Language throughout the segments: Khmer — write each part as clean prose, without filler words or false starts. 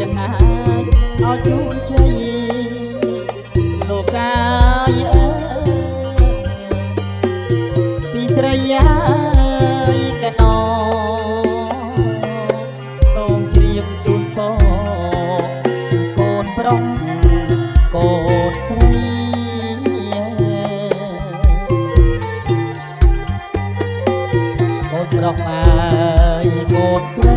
ទាំងណាឲ្យជូនជ័យលោកកាយពីស្រីយាយកណោសូមជ្រាបជូនពរកូនប្រុសកូនស្រីកូនប្រុសហើយកូនស្រី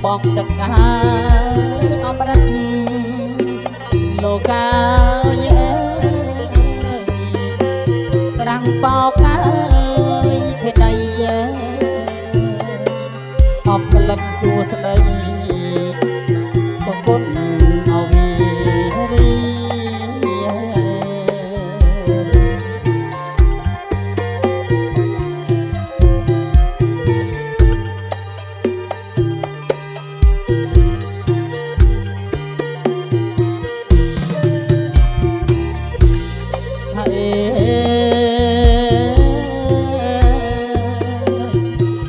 បងទឹកកាអមរិតលោកកាយត្រាំងបោកកាយភេទដីអបក្លិនសួស្ដីបង្គន់អវីរី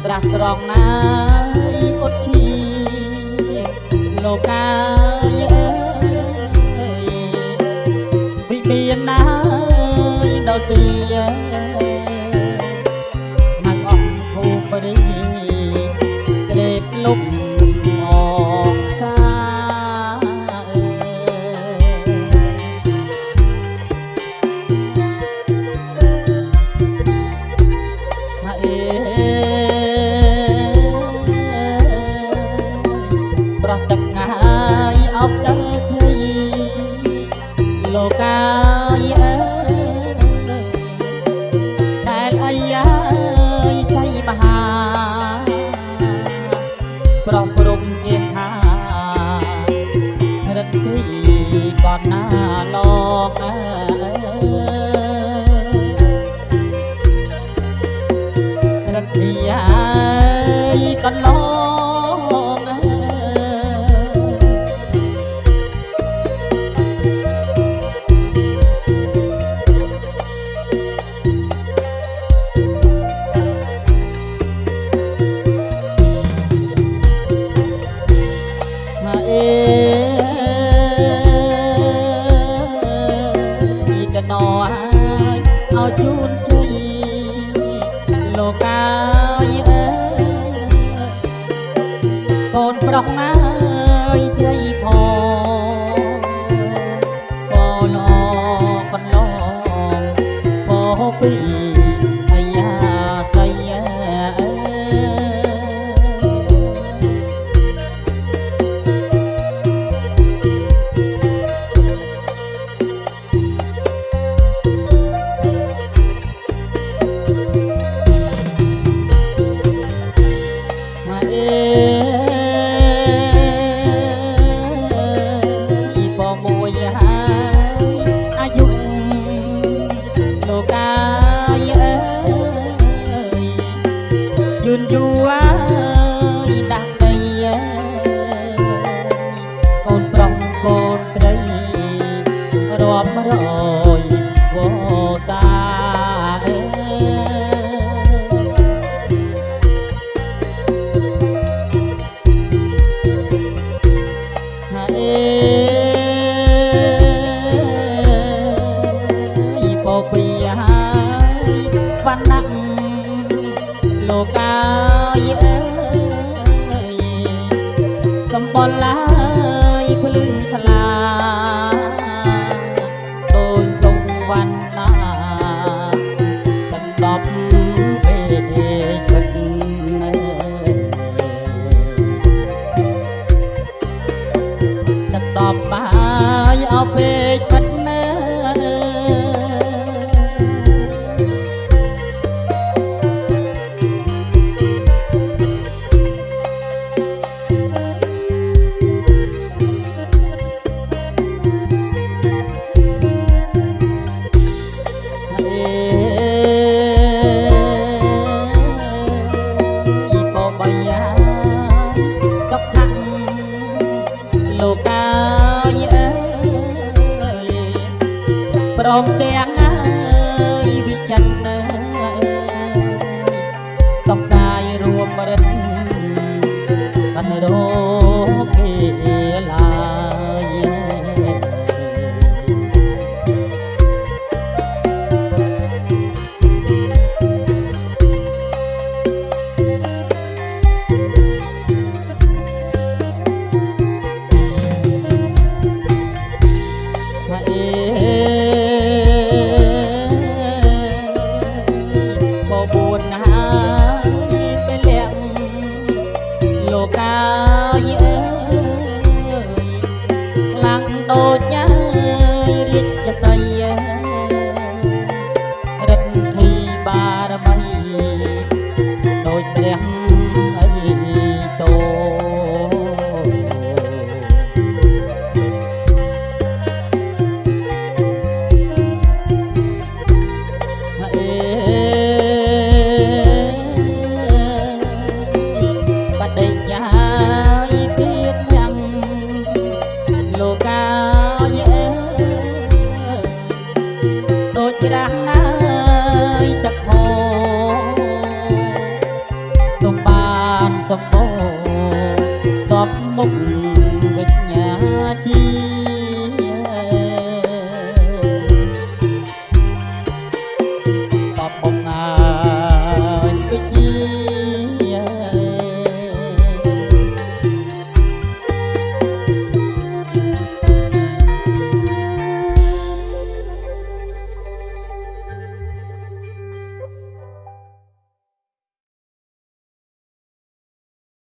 ត្រាស់ត្រង់ណាយអត់ឈីលោកកាយវិមានណាយដល់ទីហាងអង្គភូបរីក្រេបលុបអងសាប្រោះទឹកងាយអបដល់ជ័យលោកកាយដែលអាយ៉ាយใจមហាប្រោះព្រំជាថារិទ្ធិកនណាលោករិទ្ធិយាយកនឡងកណោឲ្យជូនជ័យលោកកាយកូនប្រុសណាយស្រីផងកូនអកន្លងពោពីអាយ៉ាស្រីយឺនយូរដាក់ដីកូនប្រុសកូនស្រីរាប់រយវតាពោពីហើយវណ្ណៈលោកកាយសម្បល់ឡាយភ្លឺថ្លាដូចសុំវណ្ណាដប់ពេលពិតទឹកដប់បាយអស់ពេលពិតណា วนน้